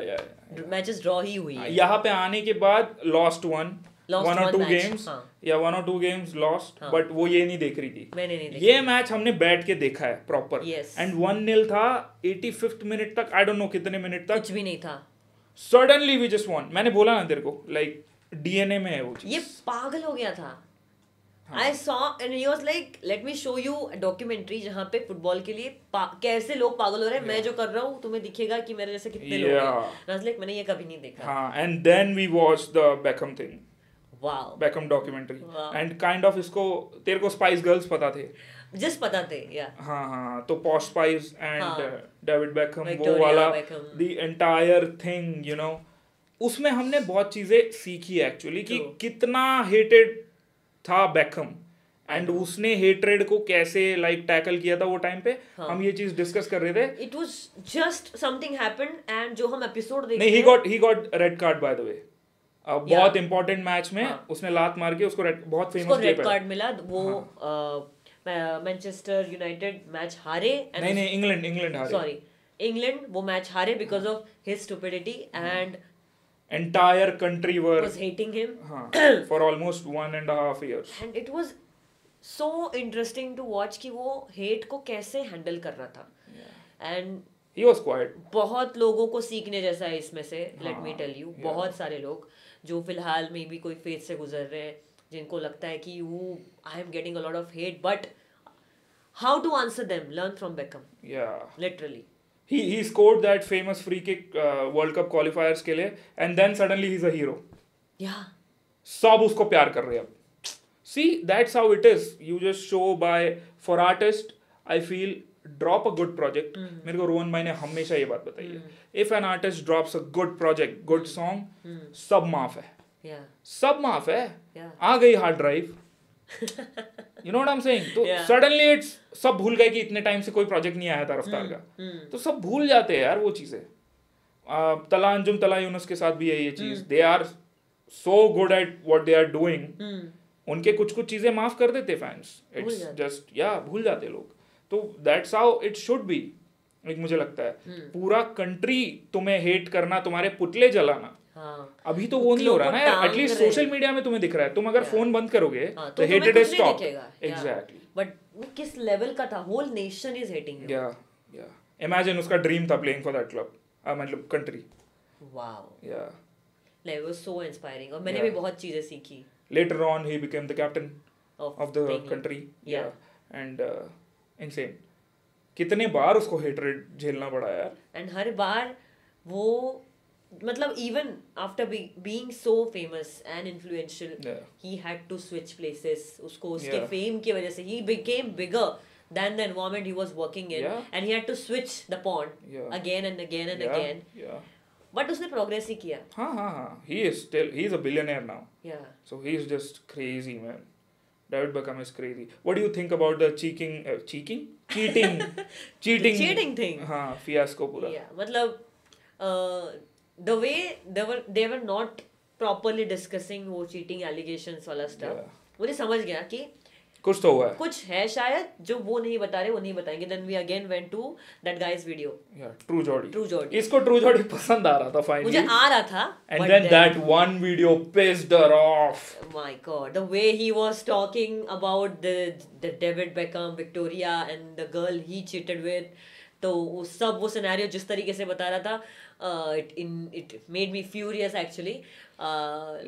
मैचेस ड्रॉ ही हुई है। यहाँ पे आने के बाद लॉस्ट वन Lost और one टू match, गेम्स, हाँ। या 1 or 2 गेम्स लॉस्ट, हाँ। बट वो ये नहीं देख रही थी। मैंने नहीं देखी। ये मैच हमने बैठ के देखा है प्रॉपर, Yes. एंड 1-0 था 85th मिनट तक, आई डोंट नो कितने मिनट तक, कुछ भी नहीं था। Suddenly we just won. मैंने बोला ना तेरे को, लाइक डीएनए में है वो चीज। ये पागल हो गया था। I saw and he was like let me show you a documentary जहाँ पे फुटबॉल के लिए कैसे लोग पागल हो रहे हैं। मैं जो कर रहा हूँ तुम्हें दिखेगा कि मेरे जैसे कितने लोग हैं। like मैंने ये कभी नहीं देखा। हाँ, and then we watch the Beckham thing, Wow. Beckham documentary, Wow. And kind of इसको, तेरे को स्पाइस गर्ल्स पता थे? Just पता थे, yeah. हाँ, तो posh spice and David Beckham, वो Victoria वाला Beckham. The entire thing, you know, उसमें हमने बहुत चीजें सीखी एक्चुअली कि True. कितना हेटेड था बेकहम, एंड उसने हेट्रेड को कैसे लाइक टैकल किया था वो टाइम पे। हम ये चीज डिस्कस कर रहे थे। It was just something happened and जो हम एपिसोड देखते नहीं, हैं, he got red card bye the वे, बहुत इंपॉर्टेंट मैच में उसने लात मार के उसको बहुत उसको फेमस रेड कार्ड मिला। वो मैनचेस्टर यूनाइटेड मैच हारे, नहीं, इंग्लैंड हारे, सॉरी इंग्लैंड वो मैच हारे because of his stupidity and entire country was hating him. For almost 1.5 years. And it was so interesting to watch कि वो हेट को कैसे हैंडल कर रहा था। And He was quiet. बहुत लोगों को सीखने जैसा है इसमें से, लेट मी टेल यू। बहुत सारे लोग जो फिलहाल में भी कोई फेज से गुजर रहे हैं, जिनको लगता है कि वो I am getting a lot of hate, but how to answer them, learn from Beckham, literally. He scored that famous free kick World Cup qualifiers के लिए, and then suddenly he's a hero. Yeah. सब उसको प्यार कर रहे हैं अब। See, that's how it is. You just show by, for artist, I feel, drop a good project. मेरे को रोहन भाई ने हमेशा ये बात बताई है, if an artist drops a good project, good song, सब माफ है। Yeah. सब माफ है। Yeah. आ गई hard drive, you know what I'm saying? तो Yeah. suddenly it's, सब भूल गए कि इतने टाइम से कोई प्रोजेक्ट नहीं आया था रफ्तार का, तो सब भूल जाते हैं यार वो चीजें। तला अंजुम तला यूनुस के साथ भी है ये चीज, they are so good at what they are doing, उनके कुछ कुछ चीजें माफ कर देते फैंस, इट्स जस्ट भूल जाते लोग। तो that's how it should be, like मुझे लगता है पूरा कंट्री तुम्हें हेट करना, तुम्हारे पुतले जलाना, अभी तो वो नहीं हो रहा ना यार, एटलीस्ट सोशल मीडिया में तुम्हें दिख रहा है। तुम अगर फोन बंद करोगे तो hated is stop. Exactly, but किस लेवल का था, whole nation is hating you. Yeah imagine उसका ड्रीम था प्लेइंग फॉर दैट क्लब, मतलब country. Wow, yeah like was so inspiring, और मैंने भी बहुत चीजें सीखी। Later on he became the captain of the country. Yeah. And insane. कितने बार उसको हेटरेड झेलना पड़ा यार। एंड हर बार वो मतलब even after being so famous and influential, Yeah. he had to switch places. उसको उसके Yeah. fame की वजह से he became bigger than the environment he was working in, Yeah. and he had to switch the pond Yeah. again and again and Yeah. again. Yeah. But उसने progress ही किया. हाँ. He's a billionaire now. Yeah. So he's just crazy, man. David Beckham is crazy. What do you think about the cheating Cheating thing. हाँ, fiasco पूरा. Yeah, मतलब the way they were not properly discussing वो cheating allegations वाला stuff. Yeah. मुझे समझ गया कि कुछ तो हुआ है. कुछ है शायद जो वो नहीं बता रहे, वो नहीं बताएंगे. Then we again went to that guy's video. Yeah, True Jodi. True Jodi. इसको True Jodi पसंद आ रहा था finally. मुझे आ रहा था. And but then that one video pissed her off. My God, the way he was talking about the David Beckham, Victoria and the girl he cheated with, तो वो scenario जिस तरीके से बता रहा था, it made me furious actually.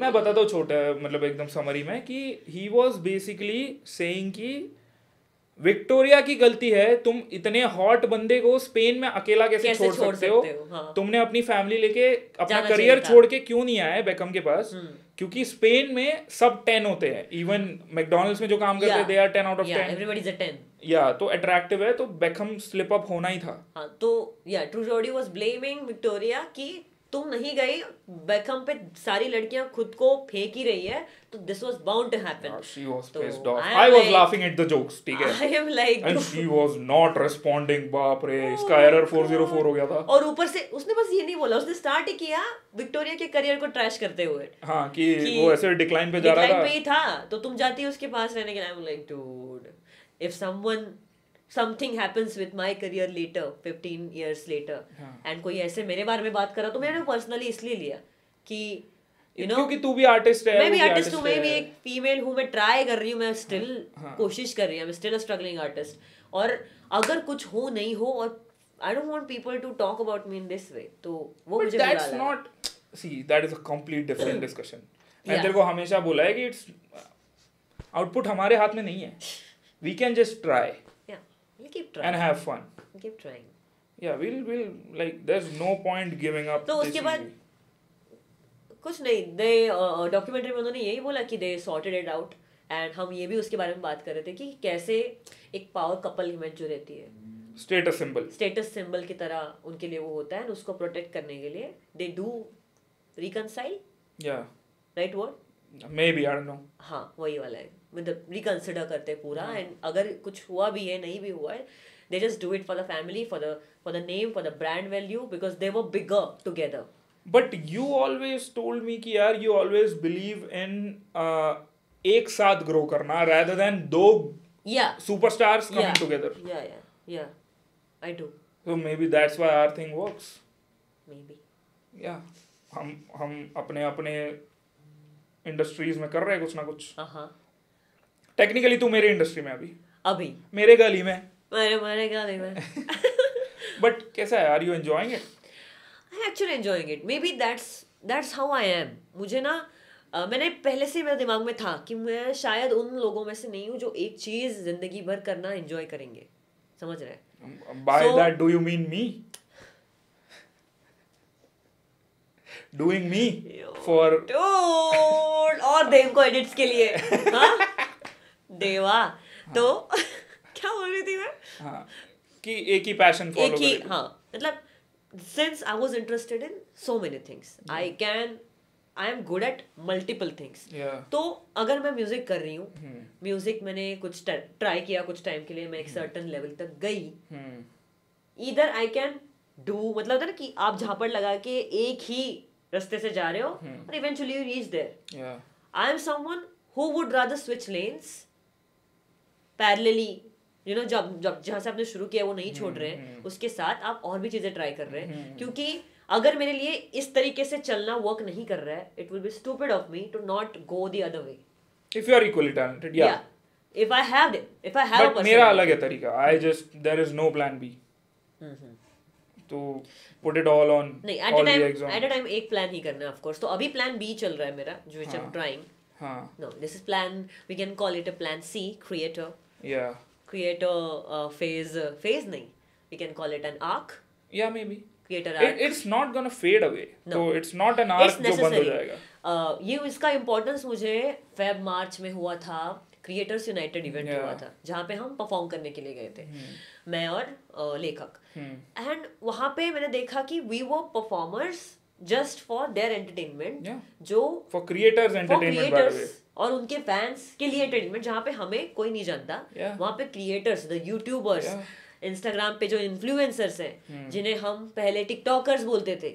मैं बताता हूँ छोटा, मतलब एकदम समरी में, कि he was basically saying कि विक्टोरिया की गलती है, तुम इतने हॉट बंदे को स्पेन में अकेला कैसे छोड़ सकते हो? हाँ. तुमने अपनी फैमिली लेके अपना जाना करियर चाहिए था. छोड़ के क्यों नहीं आए बेकम के पास? क्योंकि स्पेन में सब 10 होते हैं. इवन मैकडोनल्ड्स में जो काम करते हैं, they are 10 out of 10. Everybody is a 10. या तो अट्रैक्टिव है, तो बेकम स्लिप अप होना ही था. हाँ, तो true Jordi was blaming Victoria कि तुम नहीं गई, बेकम पे सारी लड़कियां खुद को फेंक ही रही है, तो this was bound to happen. She was तो pissed off. I am I was like- laughing at the jokes, ठीक है. I am like And she was not responding. बाप रे, इसका error 404 हो गया था. और ऊपर से उसने बस ये नहीं बोला, उसने स्टार्ट ही किया विक्टोरिया के करियर को ट्रैश करते हुए. हाँ, कि वो ऐसे डिक्लाइन पे जा रहा डिक्लाइन था. पे ही था, तो तुम जाती है उसके पास रहने के लिए. I am like dude, if something happens with my career later, 15 years later, and कोई ऐसे मेरे बारे में बात करा, तो मैंने पर्सनली इसलिए लिया कि क्योंकि तू भी आर्टिस्ट है, मैं भी आर्टिस्ट हूँ, मैं भी एक फीमेल हूँ, मैं ट्राई कर रही हूँ, मैं स्टिल कोशिश कर रही हूँ, मैं स्टिल अ स्ट्रगलिंग आर्टिस्ट. और अगर कुछ हो नहीं हो, और I don't want people to talk about me in this way, तो वो मुझे बुरा that's लगा. not, see, that is a complete different discussion. मैं Yeah. तेरे को हमेशा बोला है कि इट्स आउटपुट हमारे हाथ में नहीं है. We can just try Yeah, we'll keep trying. and have fun. We'll keep trying. Yeah, we'll like there's no point giving up. तो this उसके बाद easy. कुछ नहीं, दे डॉक्यूमेंट्री में उन्होंने यही बोला कि दे सॉर्टेड इट आउट. एंड हम ये भी उसके बारे में बात कर रहे थे कि कैसे एक पावर कपल इमेज जो रहती है, Status symbol. स्टेटस सिंबल की तरह उनके लिए वो होता है, and उसको प्रोटेक्ट करने के लिए they do reconcile, Yeah, right word? maybe, I don't know. हाँ, वही वाला है, मतलब रिकंसिडर करते हैं पूरा. एंड अगर कुछ हुआ भी है, नहीं भी हुआ है, they just do it for the family, for the name, for the brand value, because they were bigger together. But you always told me कि यार you always believe in एक साथ grow करना rather than दो Yeah. superstars coming Yeah. together. Yeah. I do. So maybe that's why our thing works. Maybe. Yeah. हम अपने अपने industries में कर रहे हैं कुछ ना कुछ. टेक्निकली तू मेरे इंडस्ट्री में अभी मेरे गली में, मेरे गाने में. बट कैसा है? Are you enjoying it? I actually enjoying it. Maybe that's how I am. मुझे ना मैंने पहले से मेरे दिमाग में था कि मैं शायद उन लोगों में से नहीं हूँ जो एक चीज जिंदगी भर करना एंजॉय करेंगे. समझ रहे? By that do you mean me? Doing me for Dude, और देव को एडिट्स के लिए. हाँ? देवा. तो क्या बोल रही थी मैं? हाँ, कि एक ही पैशन फॉलो एक ही, करें. हाँ, मतलब since I was interested in so many things, I am good at multiple things. Yeah. तो अगर मैं म्यूजिक कर रही हूँ, म्यूजिक मैंने कुछ ट्राई किया कुछ टाइम के लिए, मैं एक सर्टन लेवल तक गई, इधर आई कैन डू, मतलब होता है ना कि आप झापड़ लगा के एक ही रास्ते से जा रहे हो और eventually you reach there. I am someone who would rather switch lanes parallelly, you know, जब जहाँ से आपने शुरू किया वो नहीं छोड़ रहे हैं, उसके साथ आप और भी चीजें ट्राई कर रहे हैं. क्योंकि अगर मेरे लिए इस तरीके से चलना वर्क नहीं कर रहा है, it will be stupid of me to not go the other way. If you are equally talented, yeah. If I have a But person, मेरा अलग है तरीका. There is no plan B. तो put it all on नहीं, all the eggs on. at a time एक plan ही करना है of course. तो अभी प्लान बी चल रहा है मेरा, जो which I'm trying. हाँ. No, this is plan, we can call it a plan C, creator Yeah. phase नहीं, we can call it an arc. Yeah, maybe. Creator arc It's not gonna fade away. No. तो it's not an it's arc जो बंद हो necessary. जाएगा. ये इसका importance मुझे Feb March में हुआ था, क्रिएटर्स यूनाइटेड इवेंट हुआ था जहाँ पे हम परफॉर्म करने के लिए गए थे, मैं और लेखक, एंड वहाँ पे मैंने देखा कि वी वो performers just for their entertainment, जो For creators entertainment by the way. और उनके फैंस के लिए एंटरटेनमेंट, जहाँ पे हमें कोई नहीं जानता, वहाँ पे क्रिएटर्स, द यूट्यूबर्स, इंस्टाग्राम पे जो इन्फ्लुएंसर्स हैं जिन्हें हम पहले टिकटॉकर्स बोलते थे,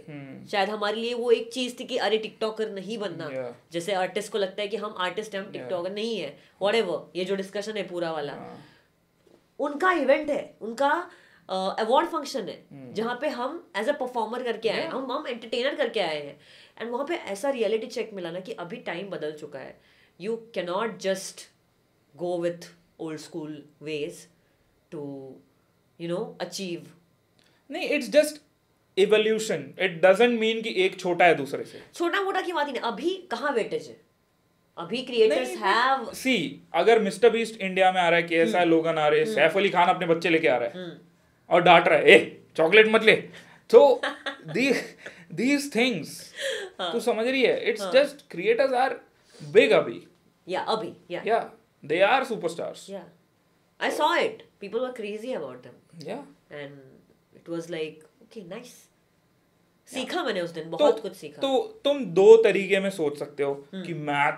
शायद हमारे लिए वो एक चीज थी कि अरे टिकटॉकर नहीं बनना, जैसे आर्टिस्ट को लगता है कि हम आर्टिस्ट हैं, हम टिकटॉकर नहीं है, व्हाटएवर, ये जो डिस्कशन है पूरा वाला, उनका इवेंट है, उनका अवार्ड फंक्शन है जहाँ पे हम एज अ परफॉर्मर करके आए हैं, हम एंटरटेनर करके आए हैं, एंड वहाँ पे ऐसा रियलिटी चेक मिला ना कि अभी टाइम बदल चुका है, you can not just go with old school ways to achieve. नहीं, it's just evolution. It doesn't mean कि एक छोटा है दूसरे से. छोटा मोटा की बात ही नहीं, अभी कहाँ वेटेज है, अभी क्रिएटर्स हैव सी, अगर मिस्टर बीस्ट इंडिया में आ रहा है, KSI लोगन आ रहे हैं, सैफ अली खान अपने बच्चे लेके आ रहा है और डांट रहा है, ए चॉकलेट मत ले, तो these things तू समझ रही है, it's just creators are big अभी. अभी they are superstars. I saw it, people were crazy about them, and it was like okay nice, सीखा मैंने उस दिन बहुत कुछ सीखा. तो तुम दो तरीके में सोच सकते हो कि मैं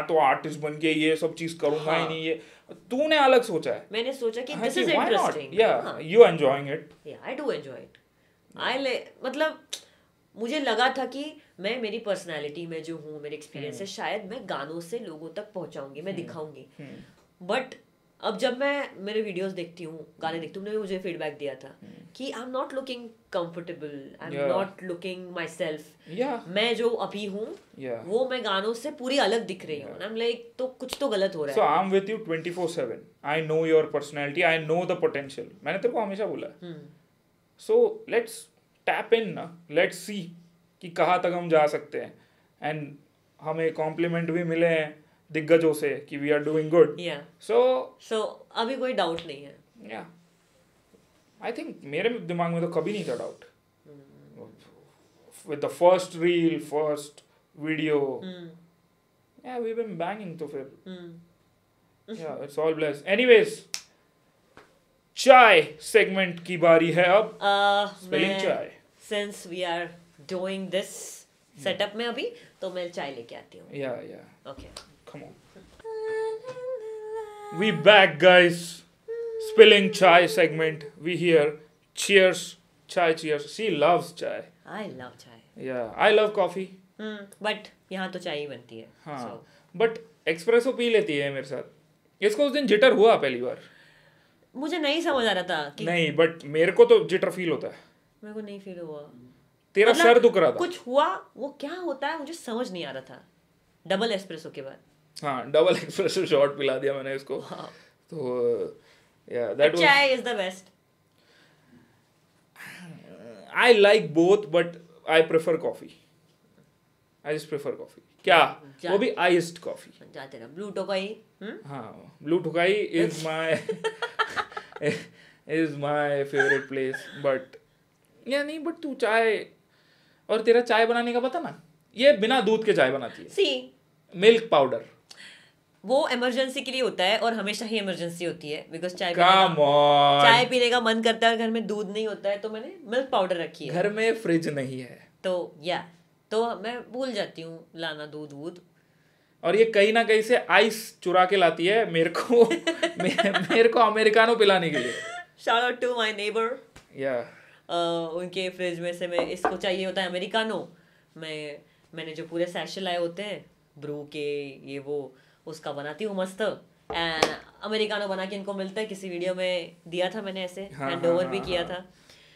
तो आर्टिस्ट बन के ये सब चीज करूंगा ही नहीं, ये तूने अलग सोचा है. मैंने सोचा कि this is interesting, you enjoying it. I do enjoy it. मतलब मुझे लगा था कि मैं मेरी पर्सनालिटी में जो हूँ, मेरे एक्सपीरियंस से शायद मैं गानों से लोगों तक पहुंचाऊंगी, मैं दिखाऊंगी, बट अब जब मैं मेरे वीडियोस देखती हूँ, गाने देखती हूँ, मुझे फीडबैक दिया था कि I am not looking comfortable, I am not looking my self, मैं जो अभी हूँ वो मैं गानों से पूरी अलग दिख रही हूँ, आई एम लाइक तो कुछ तो गलत हो रहा है. So I'm with you 24/7. I know your personality, I know the potential. मैंने तेरे को हमेशा बोला है. So let's tap in ना, let's see कि कहाँ तक हम जा सकते हैं, and हमें कॉम्प्लीमेंट भी मिले हैं दिग्गजों से कि वी आर डूइंग गुड. सो अभी कोई डाउट नहीं है. आई थिंक मेरे दिमाग में तो कभी नहीं था doubt. With the first reel, first video, we been banging, तो फिर it's all bless. Anyways, chai segment की बारी है अब. Spelling chai. Since we are doing this setup में अभी, तो मैं चाय लेके आती हूँ. Okay, come on. We back, guys. Spilling chai segment. We here. Cheers. Chai, cheers. She loves chai. I love chai. Yeah, I love coffee. But यहाँ तो चाय ही बनती है. हाँ. But espresso पी लेती है मेरे साथ. इसको उस दिन जिटर हुआ पहली बार. मुझे नहीं समझ आ रहा था कि नहीं, but मेरे को तो जिटर फील होता है. मेरे को नहीं फील हुआ. तेरा सर दुख रहा था. कुछ हुआ, वो क्या होता है मुझे समझ नहीं आ रहा था. डबल एस्प्रेसो के बाद. हाँ, डबल एस्प्रेसो शॉट पिला दिया मैंने इसको. तो that chai is the best. I like both, but I prefer coffee. I just prefer coffee. क्या? वो भी iced coffee. जाते ना ब्लू टोकाई. हाँ, blue Tokai is my favorite place. But नहीं, but तू चाय, और तेरा चाय बनाने का पता ना, ये बिना दूध के चाय बनाती है. सी मिल्क पाउडर. वो इमरजेंसी के लिए होता है, और हमेशा ही इमरजेंसी होती है, बिकॉज चाय पीने का मन करता है, घर में दूध नहीं होता है, तो मैंने मिल्क पाउडर रखी है. घर में फ्रिज नहीं है, तो मैं भूल जाती हूँ लाना दूध. और ये कहीं ना कहीं से आइस चुरा के लाती है मेरे को अमेरिकानो पिलाने के लिए. Shout out to my neighbour. उनके फ्रिज में से मैं, इसको चाहिए होता है अमेरिकानो, मैंने जो पूरे सैशे लाए होते हैं ब्रू के, ये वो, उसका बनाती हूँ मस्त. अमेरिकानो बना के इनको मिलता है, किसी वीडियो में दिया था मैंने, ऐसे हैंड ओवर भी किया था.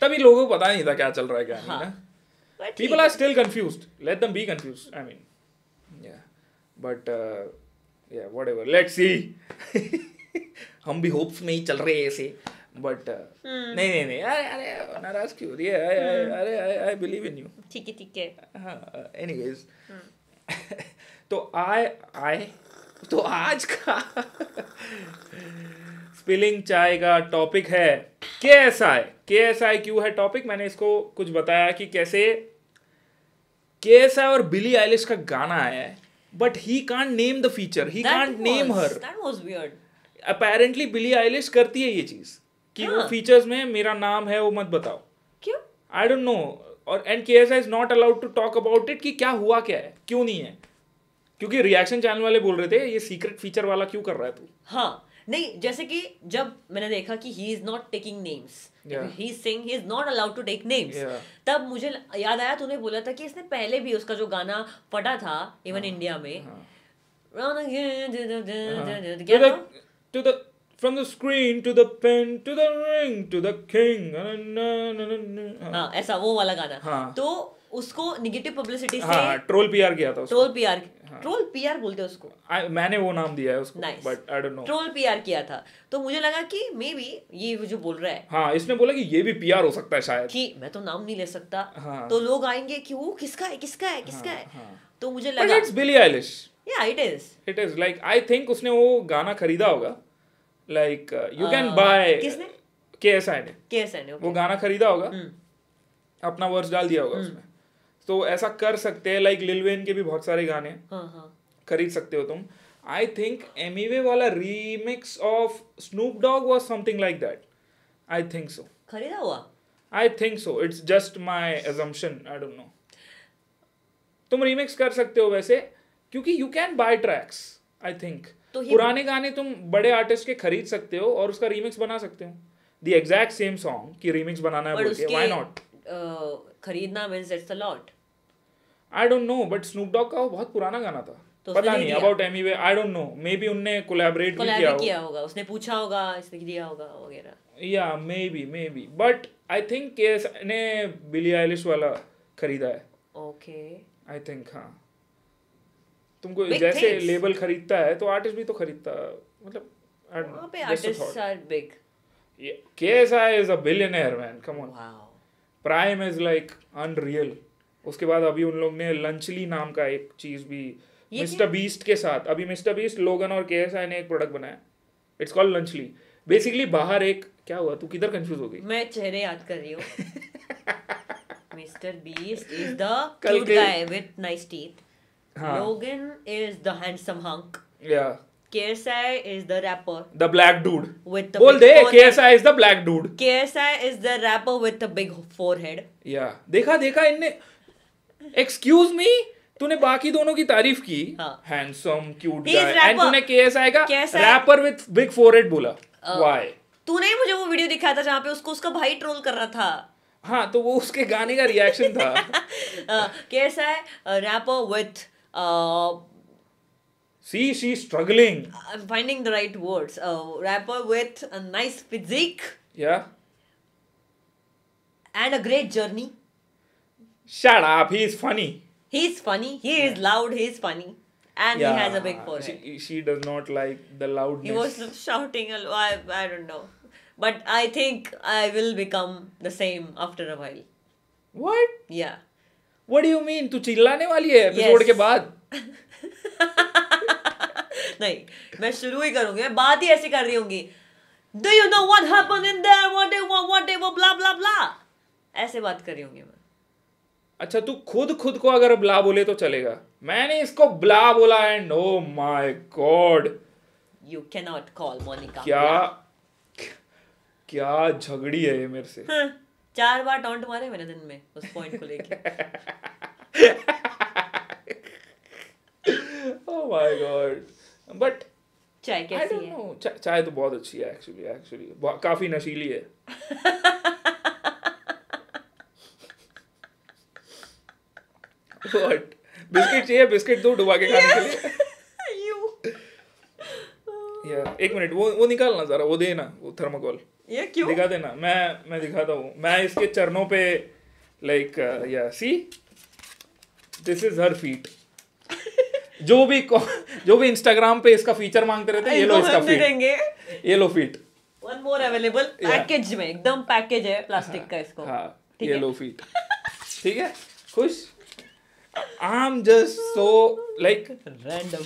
तभी लोगों को पता नहीं था क्या चल रहा है क्या नहीं ना. People are still confused. Let them be confused. I mean, but whatever. Let's see. हम भी होप्स में ही चल रहे हैं ऐसे, बट नहीं अरे नाराज क्यों रही है? अरे आई बिलीव इन यू. ठीक है. हाँ, एनीवेज. तो I तो आज का स्पिलिंग चाय का टॉपिक है KSI। KSI क्यों है टॉपिक? मैंने इसको कुछ बताया कि कैसे KSI और बिली आइलिश का गाना आया है, but he can't name the feature, he can't name her. That was weird. Apparently Billie Eilish करती है ये चीज कि वो फीचर्स में मेरा नाम है वो मत बताओ। क्यों? I don't know. और and KSI is not allowed to talk about it कि क्या हुआ क्या है, क्यों नहीं है, क्योंकि रिएक्शन चैनल वाले बोल रहे थे ये सीक्रेट फीचर वाला क्यों कर रहा है तू। हाँ नहीं, जैसे कि जब मैंने देखा कि he is not taking names, he is saying he is not allowed to take names, तब मुझे याद आया तूने बोला था कि इसने पहले भी उसका जो गाना फटा था इवन इंडिया में, क्या था? To the from the screen to the pen to the ring to the king। हाँ ऐसा वो वाला गाना। हाँ। तो उसको निगेटिव पब्लिसिटी से ट्रोल PR किया था उसको। ट्रोल PR बोलते हैं उसको। मैंने वो नाम दिया है उसको, Nice. But I don't no. Troll PR किया था, तो मुझे लगा कि मे बी ये जो बोल रहा है, हाँ इसने बोला कि ये भी PR हो सकता है शायद, कि मैं तो नाम नहीं ले सकता। हाँ। तो लोग आएंगे कि वो किसका है किसका है किसका है। हाँ। तो मुझे बट लगा इट्स बिली आइलिश। या it is like I think उसने वो गाना खरीदा होगा, लाइक यू कैन बाय। किसने? KSI ने। KSI ने वो गाना खरीदा होगा, अपना वर्स डाल दिया होगा उसमें। तो ऐसा कर सकते हैं, लाइक लिल वेन के भी बहुत सारे गाने खरीद सकते हो तुम। आई थिंक एमिवे वाला remix of Snoop Dogg was something like that. I think so. खरीदा हुआ? I think so, it's just my assumption, I don't no. तुम रीमिक्स कर सकते हो वैसे, क्योंकि you can buy tracks. I think तो पुराने गाने तुम बड़े आर्टिस्ट के खरीद सकते हो और उसका रीमिक्स बना सकते हो, द एग्जैक्ट सेम सॉन्ग की रीमिक्स बनाना है बोल के, व्हाई नॉट? खरीदना means it's a lot. I don't no, but Snoop Dogg का वो बहुत पुराना गाना था, तो पता नहीं about Emiway, I don't know, may be उनने कोलैबोरेट भी किया होगा, उसने पूछा होगा, इसने दिया होगा वगैरह। या may be but I think KSI ने बिली आइलिश वाला खरीदा है। ओके आई थिंक हाँ। तुमको जैसे लेबल खरीदता है तो आर्टिस्ट भी तो खरीदता, मतलब वहाँ पे artists are big. KSI is a billionaire man, come on। Wow. Prime is like unreal. उसके बाद अभी उन लोग ने लंचली नाम का एक चीज भी मिस्टर बीस्ट के साथ, अभी मिस्टर बीस्ट, लोगन और KSI ने एक प्रोडक्ट बनाया, इट्स कॉल्ड लंचली। बेसिकली बाहर एक क्या हुआ, तू किधर कंफ्यूज हो गई? मैं चेहरे याद कर रही हूँ। Mister beast is the cute guy with nice teeth, Logan is the handsome hunk, yeah, KSI is the rapper, the black dude with the बोल दे, KSI is the black dude, KSI is the rapper with the big forehead। yeah, देखा इनने, excuse me, तूने बाकी दोनों की तारीफ की, handsome cute guy, and तूने KSI का rapper with big forehead बोला, why? तूने मुझे वो वीडियो दिखाया था जहाँ पे उसको उसका भाई ट्रोल कर रहा था। हाँ तो वो उसके गाने का रिएक्शन था। KSI rapper with see she's struggling, I'm finding the right words, rapper with a nice physique, yeah, and a great journey. Shut up, he is funny, he is loud, he is funny, and he has a big forehead. She does not like the loudness. He was shouting a lot, I don't know, but I think I will become the same after a while. What? Yeah. What do you mean? तू चिल्लाने वाली है episode के बाद? नहीं, मैं शुरू ही करूंगी, मैं बात ही ऐसी कर रही होंगी। Do you know what happened in there? Whatever, blah blah blah. ऐसे बात कर रही होंगी मैं। अच्छा तू खुद को अगर ब्ला बोले तो चलेगा, मैंने इसको ब्ला बोला and O my God. You cannot call Monica. क्या झगड़ी है ये मेरे से। 4 बार टॉन्ट मारे मैंने दिन में उस पॉइंट को लेके। Oh my God. But चाय कैसी है? चाय तो बहुत अच्छी है एक्चुअली काफी नशीली है। What? बिस्किट चाहिए? बिस्किट दो डुबा के खाने के लिए। यार एक मिनट वो निकालना जरा, वो दे ना वो थर्मोकोल। ये क्यों? दिखा देना, मैं दिखाता हूँ, मैं इसके चरणों पे लाइक या see this is her feet. जो भी इंस्टाग्राम पे इसका फीचर मांगते रहते हैं, ये लो इसका फीट, ये लो feet. One more available package में, एकदम पैकेज है प्लास्टिक का इसको। हाँ ये लो फीट, ठीक है, खुश। I am just so like random.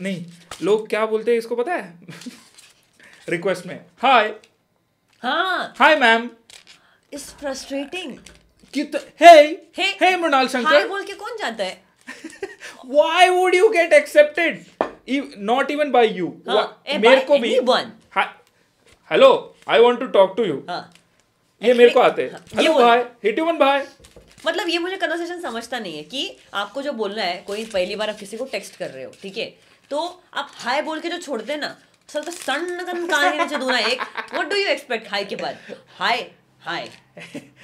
नहीं, लोग क्या बोलते हैं इसको पता है? रिक्वेस्ट में हाय हाँ, हाय मैम, इट्स फ्रस्ट्रेटिंग। हे हे हे मृणाल हाय शंकर, बोल के कौन जाता है? why would you get accepted? Not even by you. हाँ, मेरे by को भी anyone. Hello, I want to talk to you, हाँ, ये मेरे को आते हैं। हाँ, ये हेलो बोल- भाई, हिट यू वन भाई। मतलब ये मुझे कन्वर्सेशन समझता नहीं है कि आपको जो बोलना है, कोई पहली बार आप किसी को टेक्स्ट कर रहे हो, ठीक है, तो आप हाय बोल के जो छोड़ते हैं ना, सर तो सन्न कन कान के नीचे दूना एक, what do you expect hi के बाद? Hi hi,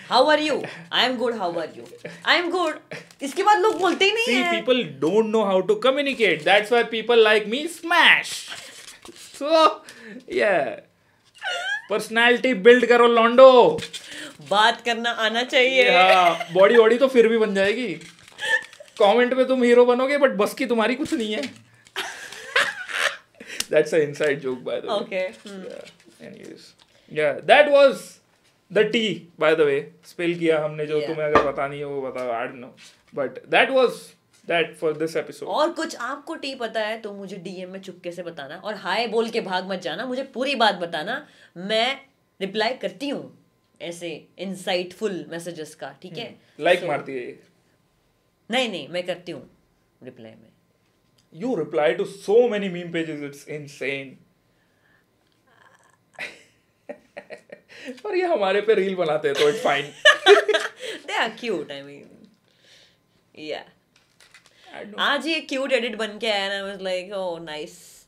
how are you? I am good, how are you? I am good. इसके बाद लोग बोलते ही नहीं See, है। people don't know how to communicate. That's why people like me smash. So, yeah. Personality build करो लॉन्डो। बात करना आना चाहिए। हाँ, बॉडी वॉडी तो फिर भी बन जाएगी। कमेंट पे तुम हीरो बनोगे, बट बस की तुम्हारी कुछ नहीं है। That's an inside joke, by the way. Okay. Yeah. Anyways, yeah, that was the tea, by the way. Spill किया हमने, जो Yeah. तुम्हें अगर पता नहीं हो वो बताओ, I don't know. But that was that for this episode. और कुछ आपको टी पता है तो मुझे डीएम में चुपके से बताना, और हाय बोल के भाग मत जाना, मुझे पूरी बात बताना। मैं रिप्लाई करती हूँ ऐसे इंसाइटफुल मैसेजेस का, ठीक है? Like So- मारती है ये। नहीं, मैं करती हूँ रिप्लाई में। You reply to so many meme pages, it's insane. और ये हमारे पे रील बनाते हैं तो it's fine. They are cute, I mean, या I don't know. आज ये क्यूट एडिट बन के आया ना, I was like oh nice.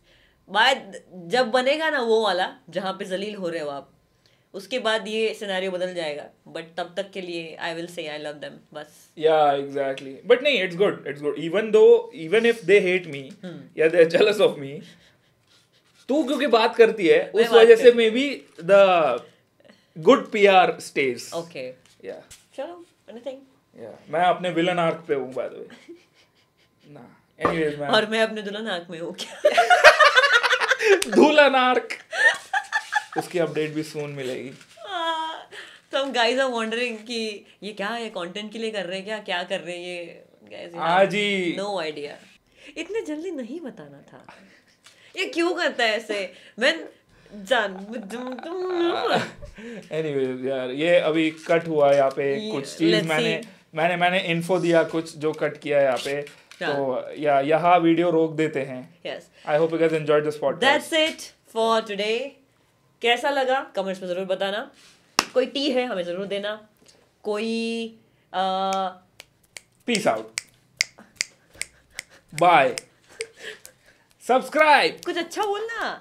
बाद जब बनेगा ना वो वाला जहाँ पे जलील हो रहे हो आप, उसके बाद ये सिनेरियो बदल जाएगा, बट तब तक के लिए I will say I love them बस। Yeah, exactly. But नहीं, it's good. It's good. Even if they hate me, या they're jealous of me, तू क्योंकि बात करती है, मैं उस बात वजह से करती- maybe the good PR stays. Okay, Yeah, चलो, एनीथिंग। yeah. मैं अपने विलन आर्क पे हूँ, by the way. ना. Anyways, man. और मैं अपने दुल्हन आँख में हूँ क्या? दुल्हन आर्क. उसकी अपडेट भी सून मिलेगी. Some guys are wondering कि ये क्या है, कंटेंट के लिए कर रहे हैं क्या कर रहे हैं ये guys? आज ही- नो आइडिया। इतने जल्दी नहीं बताना था। ये क्यों करता है ऐसे? मैं जान Anyways, यार ये अभी कट हुआ यहाँ पे कुछ चीज let's मैंने इन्फो दिया कुछ जो कट किया यहाँ पे, तो या यहाँ वीडियो रोक देते हैं. Yes, I hope you guys enjoyed this podcast. That's it for today. कैसा लगा कमेंट्स में जरूर बताना। कोई टी है हमें जरूर देना। कोई Peace out. Bye. Subscribe. कुछ अच्छा बोलना।